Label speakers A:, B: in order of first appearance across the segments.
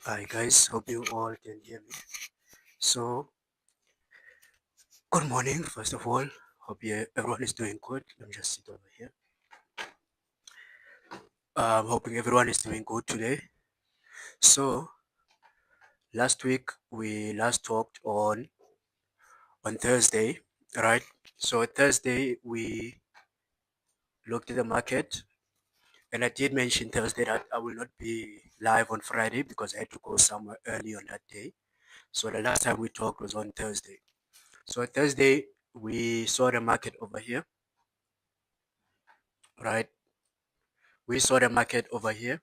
A: Hi guys, hope you all can hear me. So, good morning, first of all. Hope everyone is doing good. Let me just sit over here. Hoping everyone is doing good today. So, last week we last talked on Thursday, right? So Thursday we looked at the market, and I did mention Thursday that I will not be live on Friday because I had to go somewhere early on that day. So the last time we talked was on Thursday. So Thursday we saw the market over here, right? We saw the market over here,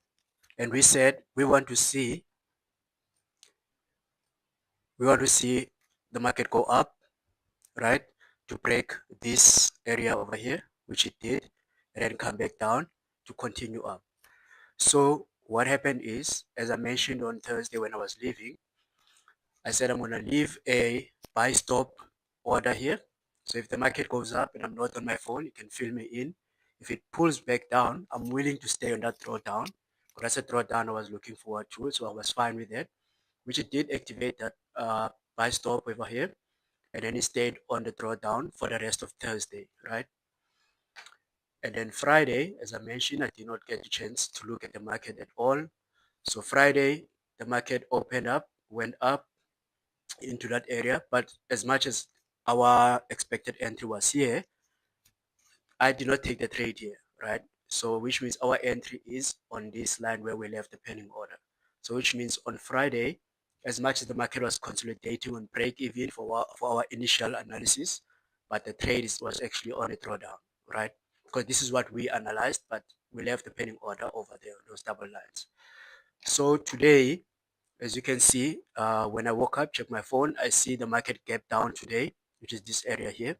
A: and we said we want to see the market go up, right, to break this area over here, which it did, and then come back down to continue up. So what happened is, as I mentioned on Thursday when I was leaving, I said I'm going to leave a buy stop order here. So if the market goes up and I'm not on my phone, you can fill me in. If it pulls back down, I'm willing to stay on that drawdown. But that's a drawdown I was looking forward to, so I was fine with that, which it did activate that buy stop over here. And then it stayed on the drawdown for the rest of Thursday, right? And then Friday, as I mentioned, I did not get a chance to look at the market at all. So Friday, the market opened up, went up into that area, but as much as our expected entry was here, I did not take the trade here, right? So which means our entry is on this line where we left the pending order. So which means on Friday, as much as the market was consolidating on break even for our initial analysis, but the trade was actually on a drawdown, right? Because this is what we analyzed, but we left the pending order over there, those double lines. So today, as you can see, when I woke up, check my phone, I see the market gap down today, which is this area here.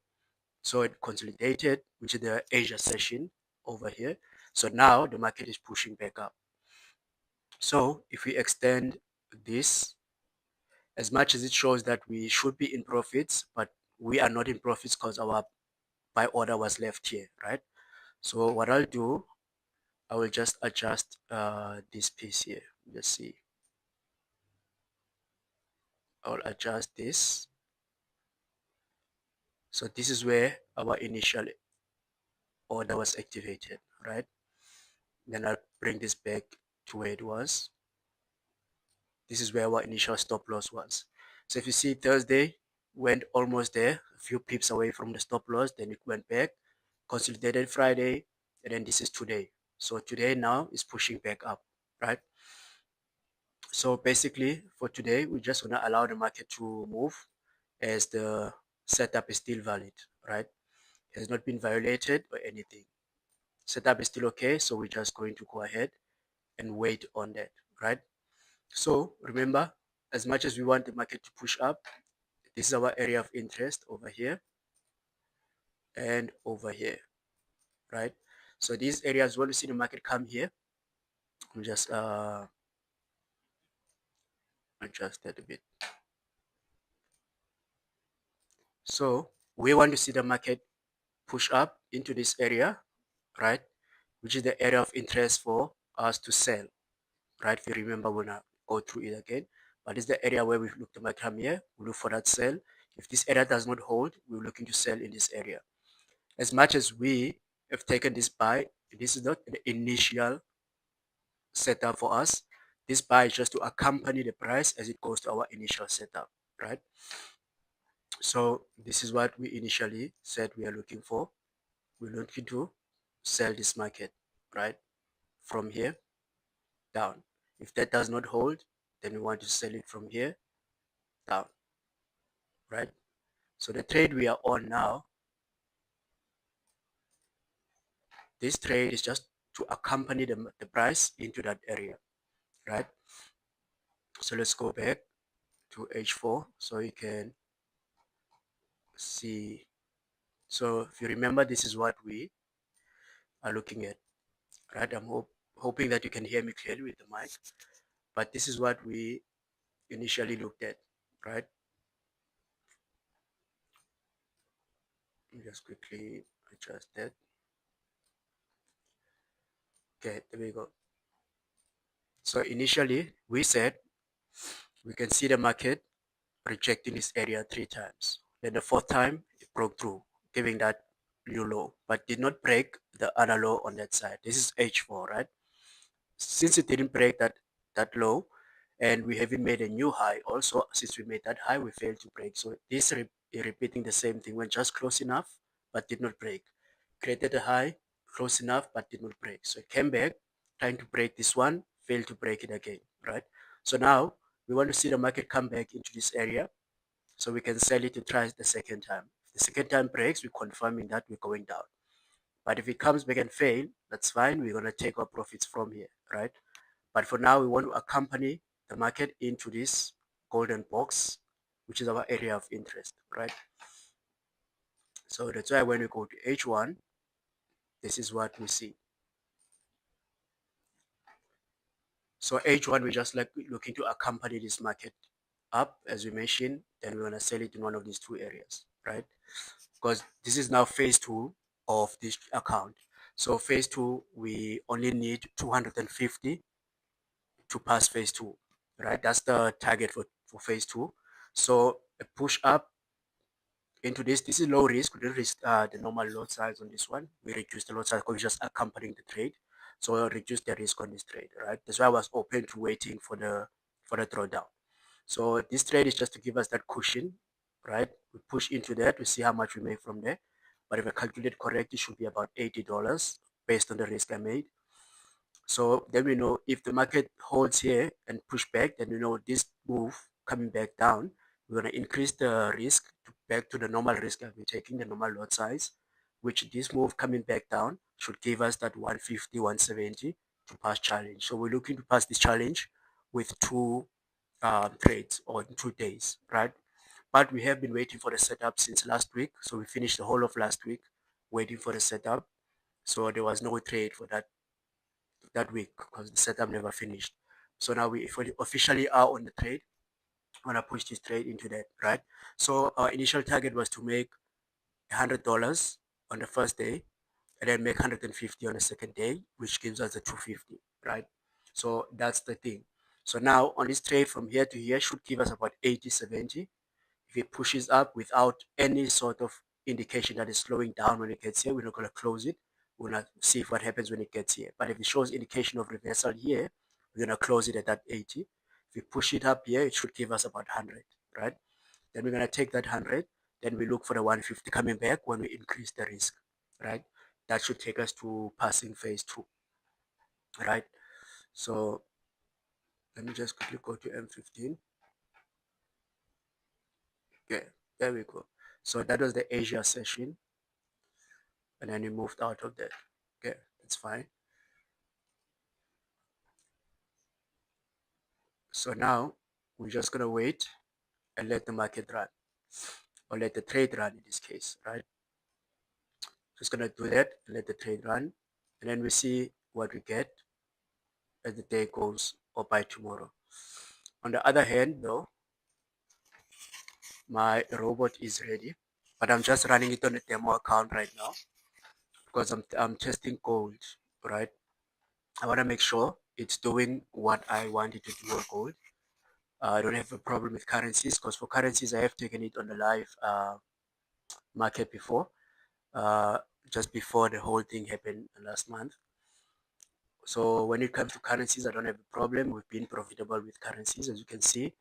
A: So it consolidated, which is the Asia session over here. So now the market is pushing back up. So if we extend this, as much as it shows that we should be in profits, but we are not in profits because our buy order was left here, right? So what I'll do, I will just adjust this piece here. Let's see. I'll adjust this. So this is where our initial order was activated, right? Then I'll bring this back to where it was. This is where our initial stop loss was. So if you see Thursday went almost there, a few pips away from the stop loss, then it went back, consolidated Friday, and then this is today. So today now is pushing back up, right? So basically for today, we just want to allow the market to move as the setup is still valid, right? It has not been violated or anything. Setup is still okay, so we're just going to go ahead and wait on that, right? So remember, as much as we want the market to push up, this is our area of interest over here and over here, right? So these areas, when we see the market come here, we just adjust that a bit. So we want to see the market push up into this area, right? Which is the area of interest for us to sell, right? If you remember, we're gonna go through it again. But it's the area where we look to market come here, we look for that sell. If this area does not hold, we're looking to sell in this area. As much as we have taken this buy, this is not the initial setup for us. This buy is just to accompany the price as it goes to our initial setup, right? So this is what we initially said we are looking for. We're looking to sell this market, right? From here down. If that does not hold, then we want to sell it from here down, right? So the trade we are on now, this trade is just to accompany the price into that area, right? So let's go back. to H4 so you can see. So if you remember, this is what we are looking at, right? I'm hoping that you can hear me clearly with the mic, but this is what we initially looked at, right? Let me just quickly adjust that. Okay, there we go. So initially we said we can see the market rejecting this area 3 times. Then the fourth time it broke through, giving that new low, but did not break the other low on that side. This is H4, right? Since it didn't break that low, and we haven't made a new high also, since we made that high, we failed to break. So this repeating the same thing, went just close enough, but did not break. Created a high, close enough, but did not break. So it came back, trying to break this one, failed to break it again, right? So now we want to see the market come back into this area so we can sell it to try the second time. If the second time breaks, we're confirming that we're going down. But if it comes back and fail, that's fine. We're gonna take our profits from here, right? But for now, we want to accompany the market into this golden box, which is our area of interest, right? So that's why when we go to H1, this is what we see. So H1, we just like looking to accompany this market up, as we mentioned, then we're gonna sell it in one of these two areas, right? Because this is now phase two of this account. So phase two, we only need 250 to pass phase two, right? That's the target for phase two. So a push up into this. This is low risk. We didn't risk the normal lot size on this one. We reduced the lot size because we're just accompanying the trade. So we'll reduce the risk on this trade, right? That's why I was open to waiting for the drawdown. So this trade is just to give us that cushion, right? We push into that, we see how much we make from there. But if I calculate correctly, it should be about $80 based on the risk I made. So then we know if the market holds here and push back, then we know this move coming back down, we're going to increase the risk back to the normal risk that we're taking, the normal lot size, which this move coming back down should give us that 150, 170 to pass challenge. So we're looking to pass this challenge with two trades or 2 days, right? But we have been waiting for the setup since last week. So we finished the whole of last week waiting for the setup. So there was no trade for that week because the setup never finished. So now we officially are on the trade. I'm gonna push this trade into that, right? So our initial target was to make $100 on the first day, and then make 150 on the second day, which gives us a 250, right? So that's the thing. So now on this trade from here to here should give us about 80, 70. If it pushes up without any sort of indication that it's slowing down when it gets here, we're not going to close it. We're going to see what happens when it gets here. But if it shows indication of reversal here, we're going to close it at that 80. If we push it up here, it should give us about 100, right? Then we're going to take that 100. Then we look for the 150 coming back when we increase the risk, right? That should take us to passing phase two, right? So let me just quickly go to M15. Okay, there we go. So that was the Asia session. And then we moved out of that. Okay, that's fine. So now we're just gonna wait and let the market run, or let the trade run in this case, right? Just gonna do that and let the trade run, and then we see what we get as the day goes or by tomorrow. On the other hand, though, my robot is ready, but I'm just running it on a demo account right now because I'm testing gold, right? I want to make sure it's doing what I want it to do on gold. I don't have a problem with currencies because for currencies, I have taken it on the live market before, uh, just before the whole thing happened last month. So when it comes to currencies, I don't have a problem. We've been profitable with currencies, as you can see.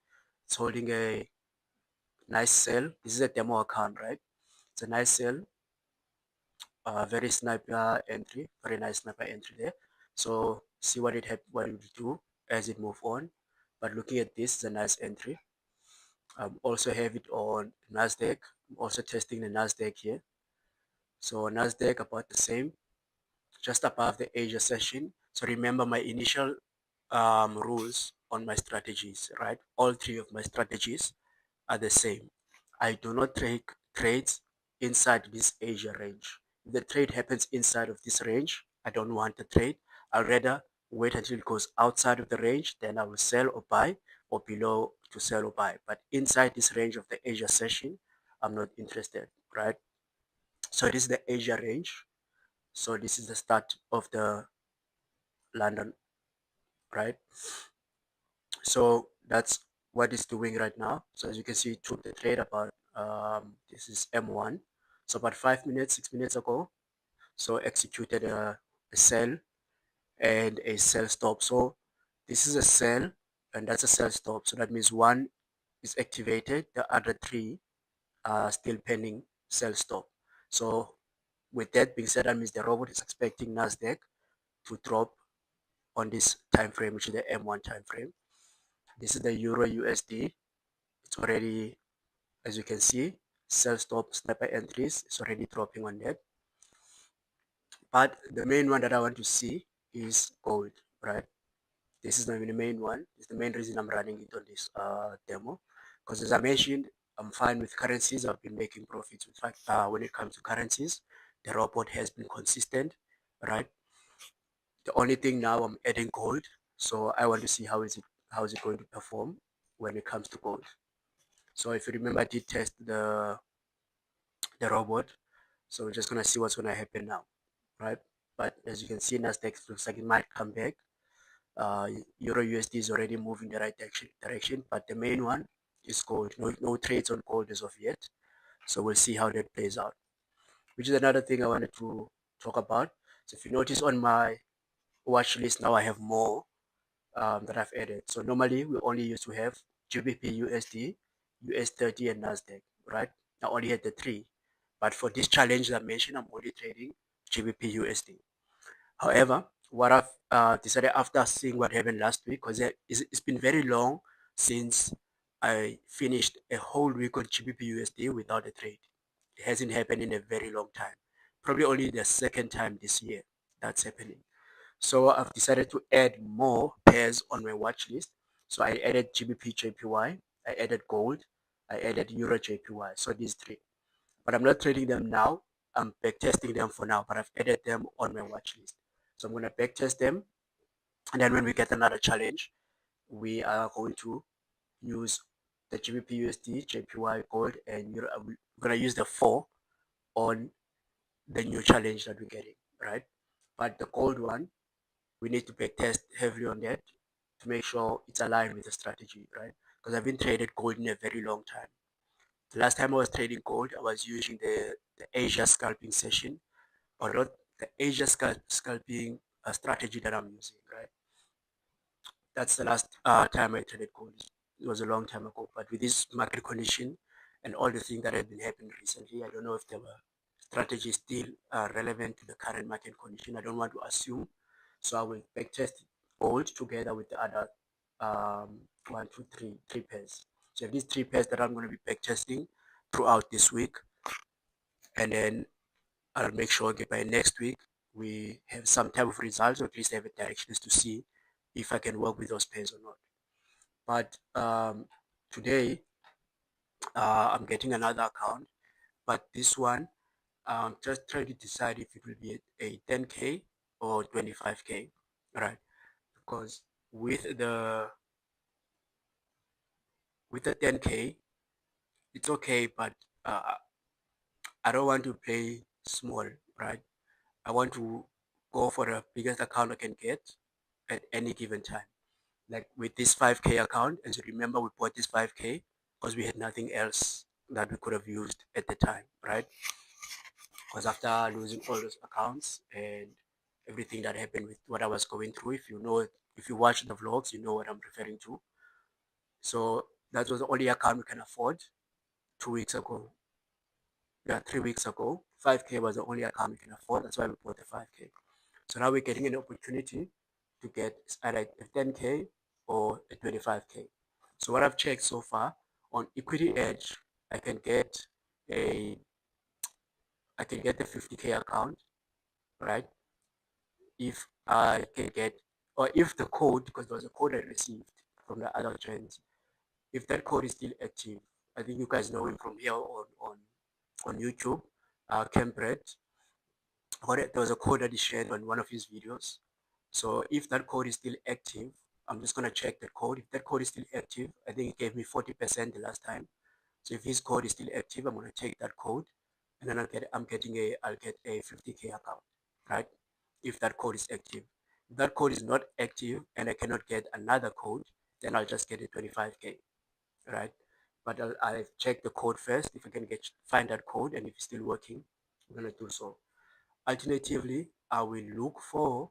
A: It's holding a nice sell. This is a demo account, right? It's a nice sell. Very sniper entry, very nice sniper entry there. So see what what it will do as it move on. But looking at this, it's a nice entry. Also have it on Nasdaq. I'm also testing the Nasdaq here. So Nasdaq about the same, just above the Asia session. So remember my initial rules on my strategies, right? All three of my strategies are the same. I do not take trades inside this Asia range. If the trade happens inside of this range, I don't want the trade. I'd rather wait until it goes outside of the range, then I will sell or buy, or below to sell or buy. But inside this range of the Asia session, I'm not interested, right? So this is the Asia range. So this is the start of the London, right? So that's what it's doing right now. So as you can see, it took the trade about this is M1. So about 5 minutes, 6 minutes ago. So executed a sell and a sell stop. So this is a sell and that's a sell stop. So that means one is activated, the other three are still pending sell stop. So with that being said, that means the robot is expecting Nasdaq to drop on this time frame, which is the M1 time frame. This is the Euro USD. It's already, as you can see, sell stop sniper entries. It's already dropping on that. But the main one that I want to see is gold, right? This is the main one. It's the main reason I'm running it on this demo. Because as I mentioned, I'm fine with currencies. I've been making profits. In fact, when it comes to currencies, the robot has been consistent, right? The only thing now I'm adding gold. So I want to see how is it going to perform when it comes to gold. So if you remember, I did test the robot. So we're just gonna see what's gonna happen now, right? But as you can see, Nasdaq looks like it might come back. Euro USD is already moving the right direction, but the main one is gold. No trades on gold as of yet. So we'll see how that plays out. Which is another thing I wanted to talk about. So if you notice on my watch list now, I have more that I've added. So normally we only used to have GBP USD, US30, and Nasdaq, right? I only had the three. But for this challenge that I mentioned, I'm only trading GBP USD. However, what I've decided after seeing what happened last week, because it's been very long since I finished a whole week on GBP USD without a trade. It hasn't happened in a very long time. Probably only the second time this year that's happening. So I've decided to add more pairs on my watch list. So I added GBP JPY, I added gold, I added Euro JPY. So these three. But I'm not trading them now. I'm backtesting them for now, but I've added them on my watch list. So I'm going to backtest them. And then when we get another challenge, we are going to use the GBP USD, JPY, gold, and Euro. We're going to use the four on the new challenge that we're getting, right? But the gold one, we need to backtest heavily on that to make sure it's aligned with the strategy, right? Because I've been traded gold in a very long time. The last time I was trading gold, I was using the Asia scalping session, or not the Asia scalping strategy that I'm using, right? That's the last time I traded gold. It was a long time ago. But with this market condition and all the things that have been happening recently, I don't know if the strategy is still relevant to the current market condition. I don't want to assume. So I will backtest gold together with the other one, two, three pairs. So these three pairs that I'm going to be backtesting throughout this week, and then I'll make sure that by next week we have some type of results, or at least have a directions to see if I can work with those pairs or not. But today I'm getting another account, but this one I'm just trying to decide if it will be a 10k or 25k, right? Because with the 10k, it's okay, but I don't want to play small, right? I want to go for the biggest account I can get at any given time. Like with this 5k account, as you remember, we bought this 5k because we had nothing else that we could have used at the time, right? Because after losing all those accounts and everything that happened with what I was going through, if you watch the vlogs, you know what I'm referring to. So that was the only account we can afford 2 weeks ago. Yeah, 3 weeks ago. 5k was the only account we can afford. That's why we bought the 5k. So now we're getting an opportunity to get either a 10k or a 25k. So what I've checked so far on Equity Edge, I can get a I can get a 50k account, right? If I can get, or if the code, because there was a code I received, from the other trends. If that code is still active, I think you guys know him from here on YouTube, Cambred. There was a code that he shared on one of his videos. So if that code is still active, I'm just gonna check the code. If that code is still active, I think it gave me 40% the last time. So if his code is still active, I'm gonna take that code, and then I'll get a 50K account, right? If that code is active. If that code is not active and I cannot get another code, then I'll just get a 25K, right? But I'll check the code first. If I can find that code and if it's still working, I'm gonna do so. Alternatively, I will look for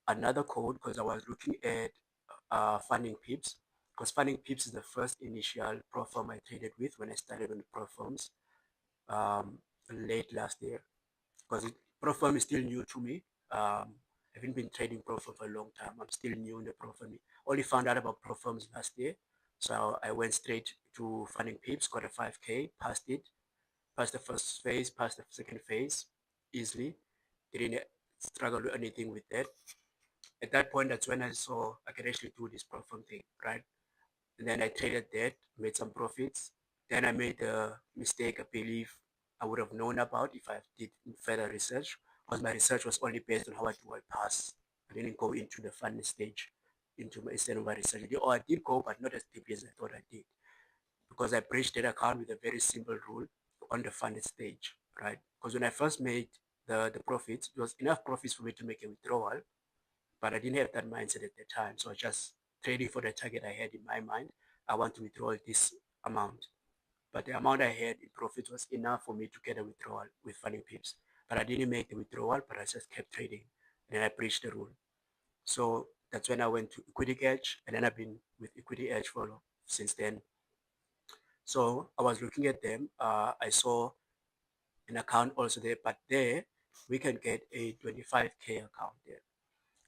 A: another code because I was looking at Funding Pips, because Funding Pips is the first initial pro firm I traded with when I started on the pro firms um, late last year. Because pro firm is still new to me. I haven't been trading pro firm for a long time. I'm still new in the pro firm. Only found out about pro firms last year. So I went straight to Funding Pips, got a 5K, passed it, passed the first phase, passed the second phase easily. Didn't struggle with anything with that. At that point, that's when I saw I could actually do this platform thing, right? And then I traded that, made some profits. Then I made a mistake I believe I would have known about if I did further research, because my research was only based on how I do I pass. I didn't go into the funding stage, into my extent of my research. Or I did go, but not as deeply as I thought I did, because I breached that account with a very simple rule on the funded stage, right? Because when I first made the profits, it was enough profits for me to make a withdrawal, but I didn't have that mindset at the time. So I just trading for the target I had in my mind. I want to withdraw this amount. But the amount I had in profit was enough for me to get a withdrawal with Funding Pips. But I didn't make the withdrawal, but I just kept trading. And then I breached the rule. So that's when I went to Equity Edge, and then I've been with Equity Edge for since then. So I was looking at them. I saw an account also there, but there we can get a 25K account there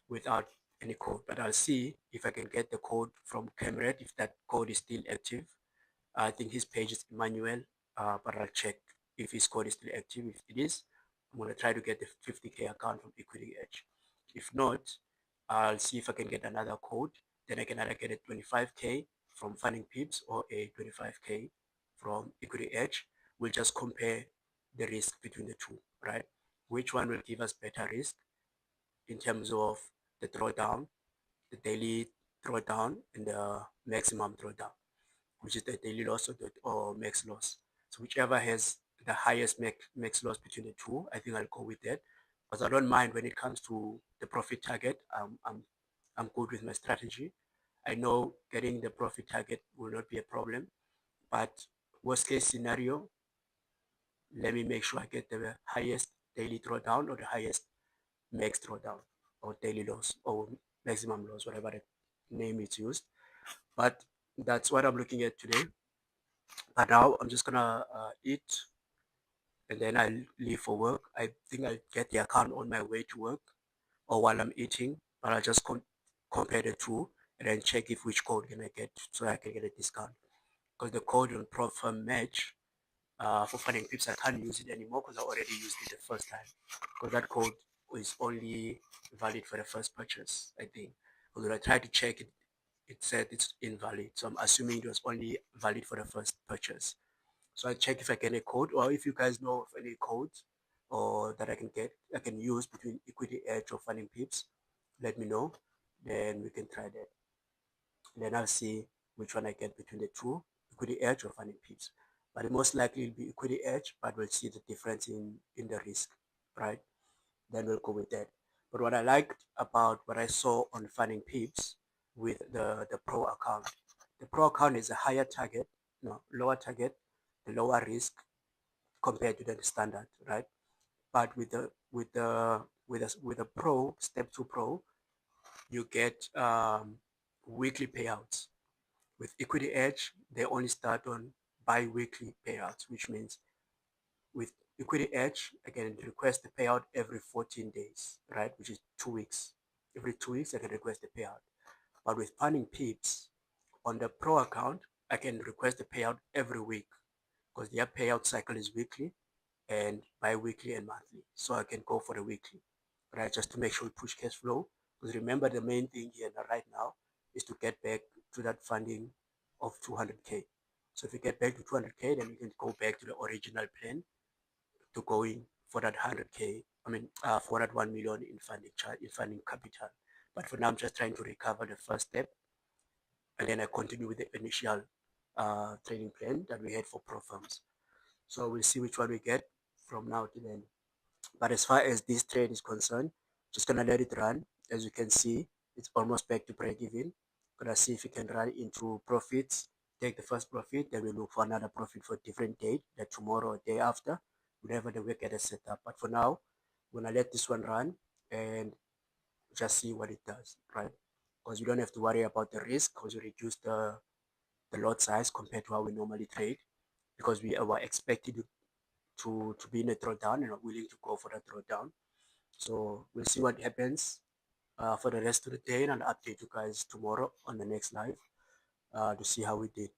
A: without any code. But I'll see if I can get the code from Cameron, if that code is still active. I think his page is Emmanuel, but I'll check if his code is still active. If it is, I'm gonna try to get the 50K account from Equity Edge. If not, I'll see if I can get another code. Then I can either get a 25K from Funding Pips or a 25K from Equity Edge. We'll just compare the risk between the two, right? Which one will give us better risk in terms of the drawdown, the daily drawdown, and the maximum drawdown, which is the daily loss or max loss. So whichever has the highest max loss between the two, I think I'll go with that. Because I don't mind when it comes to the profit target. I'm good with my strategy. I know getting the profit target will not be a problem, but worst case scenario, let me make sure I get the highest daily drawdown or the highest max drawdown or daily loss or maximum loss, whatever the name is used. But that's what I'm looking at today. But now I'm just gonna eat, and then I'll leave for work. I think I'll get the account on my way to work or while I'm eating, but I'll just compare the two and then check if which code can I get so I can get a discount. Because the code on Profirm Match for Funding Pips, I can't use it anymore because I already used it the first time. Because that code is only valid for the first purchase, I think. Because when I tried to check it, it said it's invalid. So I'm assuming it was only valid for the first purchase. So I check if I get a code, or if you guys know of any codes or that I can use between Equity Edge or Funding Pips, let me know. Then we can try that. Then I'll see which one I get between the two, Equity Edge or Funding Pips. But it most likely will be Equity Edge, but we'll see the difference in the risk, right? Then we'll go with that. But what I liked about what I saw on Funding Pips with the Pro account, the Pro account is a higher target, no, lower target, the lower risk compared to the standard, right? But with the Pro Step 2 Pro, you get weekly payouts. With Equity Edge, they only start on bi-weekly payouts, which means with Equity Edge, I can request the payout every 14 days, right? Which is 2 weeks. Every 2 weeks, I can request the payout. But with Funding Pips, on the Pro account, I can request the payout every week because their payout cycle is weekly and bi-weekly and monthly. So I can go for the weekly, right? Just to make sure we push cash flow. Because remember, the main thing here right now is to get back to that funding of 200k. So if you get back to 200k, then you can go back to the original plan to going for that 100k. I mean, for that 1 million in funding in funding capital. But for now, I'm just trying to recover the first step, and then I continue with the initial training plan that we had for pro firms. So we'll see which one we get from now to then. But as far as this trade is concerned, just gonna let it run. As you can see, it's almost back to break even. Gonna see if we can run into profits, take the first profit, then we look for another profit for a different date, like tomorrow or day after, whenever the week gets set up. But for now, we're gonna let this one run and just see what it does, right? Because we don't have to worry about the risk because we reduce the lot size compared to how we normally trade because we were expected to be in a drawdown and are willing to go for the drawdown. So we'll see what happens for the rest of the day, and I'll update you guys tomorrow on the next live to see how we did.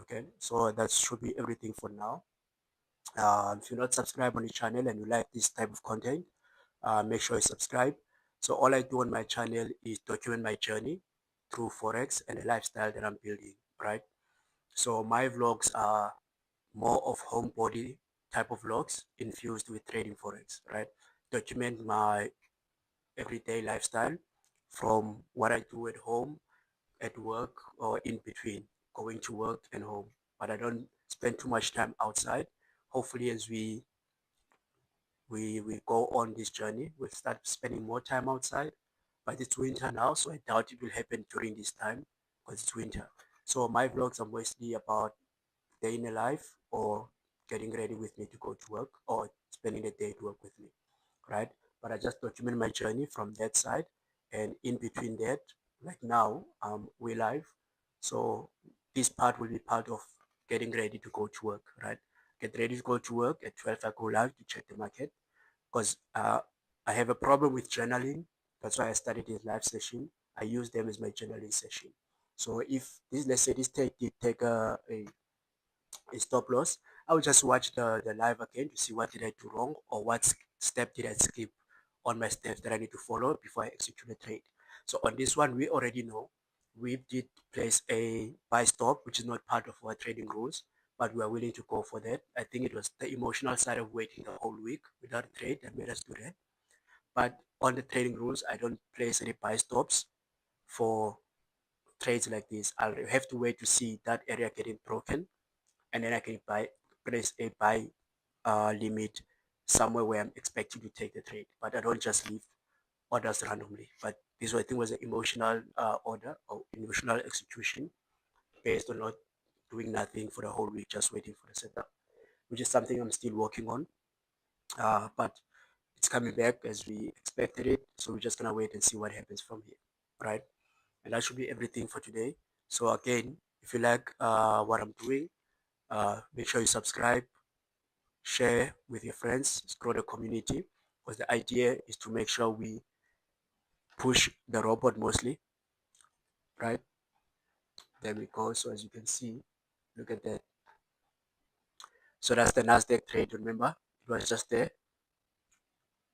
A: Okay, so that should be everything for now. If you're not subscribed on the channel and you like this type of content, make sure you subscribe. So all I do on my channel is document my journey through Forex and the lifestyle that I'm building, right? So my vlogs are more of homebody type of vlogs infused with trading Forex, right? Document my everyday lifestyle from what I do at home, at work, or in between going to work and home. But I don't spend too much time outside. Hopefully, as we go on this journey, we'll start spending more time outside. But it's winter now, so I doubt it will happen during this time because it's winter. So my vlogs are mostly about day in a life or getting ready with me to go to work or spending the day to work with me, right? But I just document my journey from that side, and in between that, like now, we live, so this part will be part of getting ready to go to work, right? Get ready to go to work at 12. I go live to check the market because I have a problem with journaling. That's why I started this live session. I use them as my journaling session. So if this, let's say this did take a stop loss, I will just watch the live again to see what did I do wrong or what step did I skip on my steps that I need to follow before I execute the trade. So on this one, we already know we did place a buy stop, which is not part of our trading rules, but we are willing to go for that. I think it was the emotional side of waiting the whole week without a trade that made us do that. But on the trading rules, I don't place any buy stops for trades like this. I'll have to wait to see that area getting broken, and then I can place a buy limit somewhere where I'm expecting to take the trade. But I don't just leave orders randomly. But this I think was an emotional order or emotional execution based on not doing nothing for the whole week, just waiting for the setup, which is something I'm still working on. But it's coming back as we expected it. So we're just gonna wait and see what happens from here, right? And that should be everything for today. So again, if you like what I'm doing, make sure you subscribe, share with your friends, grow the community, because the idea is to make sure we push the robot mostly, right? There we go. So as you can see, look at that. So that's the Nasdaq trade. Remember, it was just there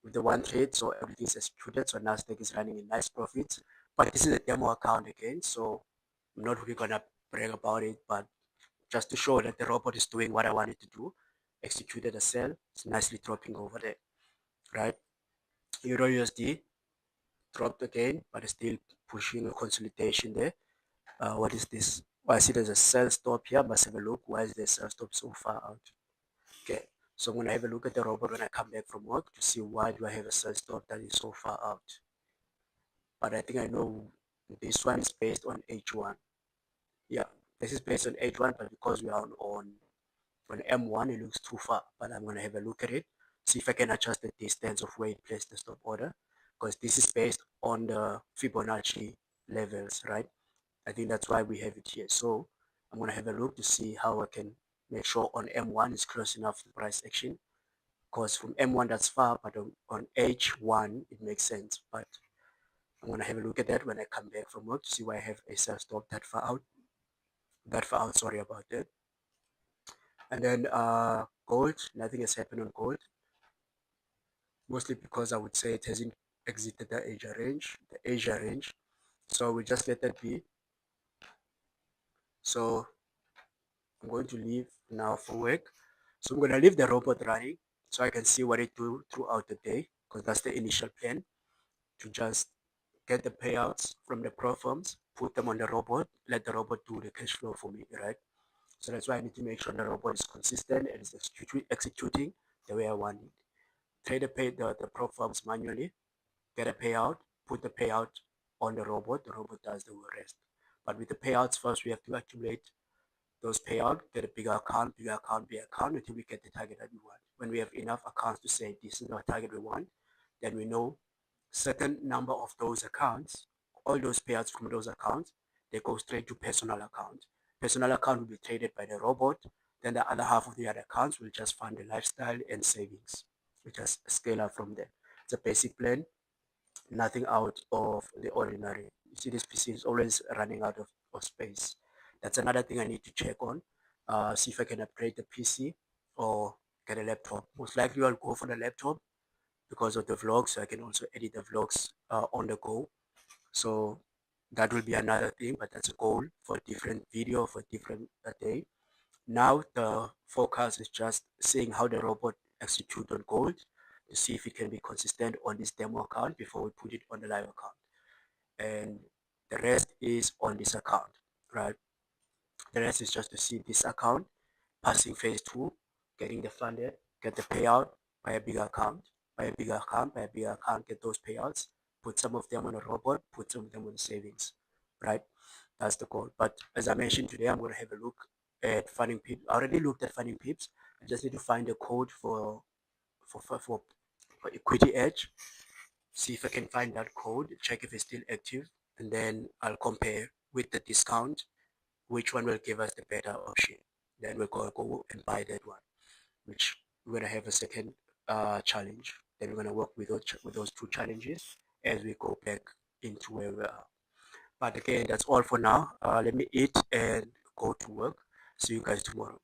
A: with the one trade, so everything's executed. So Nasdaq is running in nice profits. But this is a demo account again, so I'm not really gonna brag about it, but just to show that the robot is doing what I wanted to do, executed a sell. It's nicely dropping over there, right? Euro USD dropped again, but it's still pushing a consolidation there. What is this? Well, I see there's a sell stop here. Must have a look. Why is the sell stop so far out? Okay, so I'm gonna have a look at the robot when I come back from work to see why do I have a sell stop that is so far out. But I think I know this one is based on H1. Yeah, this is based on H1, but because we are on M1, it looks too far. But I'm gonna have a look at it, see if I can adjust the distance of where it placed the stop order, because this is based on the Fibonacci levels, right? I think that's why we have it here. So I'm gonna have a look to see how I can make sure on M1 is close enough to price action. Because from M1 that's far, but on H1 it makes sense. But I'm gonna have a look at that when I come back from work to see why I have a sell stop that far out. That far out, sorry about that. And then gold, nothing has happened on gold. Mostly because I would say it hasn't exited the Asia range, So we just let that be. So I'm going to leave now for work. So I'm going to leave the robot running so I can see what it do throughout the day, because that's the initial plan, to just get the payouts from the pro firms, put them on the robot, let the robot do the cash flow for me, right? So that's why I need to make sure the robot is consistent and is executing the way I want it. Trade the pro firms manually, get a payout, put the payout on the robot does the rest. But with the payouts first, we have to accumulate those payout, get a bigger account, bigger account until we get the target that we want. When we have enough accounts to say this is our target we want, then we know certain number of those accounts, all those payouts from those accounts, they go straight to personal account. Personal account will be traded by the robot. Then the other half of the other accounts will just fund the lifestyle and savings. We just scale up from there. It's a basic plan, nothing out of the ordinary. You see, this PC is always running out of space. That's another thing I need to check on. See if I can upgrade the PC or get a laptop. Most likely I'll go for the laptop because of the vlogs. So I can also edit the vlogs on the go. So that will be another thing, but that's a goal for a different video for a different day. Now the focus is just seeing how the robot execute on gold to see if it can be consistent on this demo account before we put it on the live account. And the rest is on this account, right? The rest is just to see this account passing phase two, getting the funded, get the payout, buy a bigger account, buy a bigger account, buy a bigger account, get those payouts, put some of them on a robot, put some of them on the savings, right? That's the goal. But as I mentioned today, I'm going to have a look at Funding Pips. I already looked at Funding Pips. I just need to find the code for Equity Edge, see if I can find that code, check if it's still active, and then I'll compare with the discount which one will give us the better option. Then we're going to go and buy that one, which we're going to have a second challenge. Then we're going to work with those two challenges as we go back into where we are. But again, that's all for now. Let me eat and go to work. See you guys tomorrow.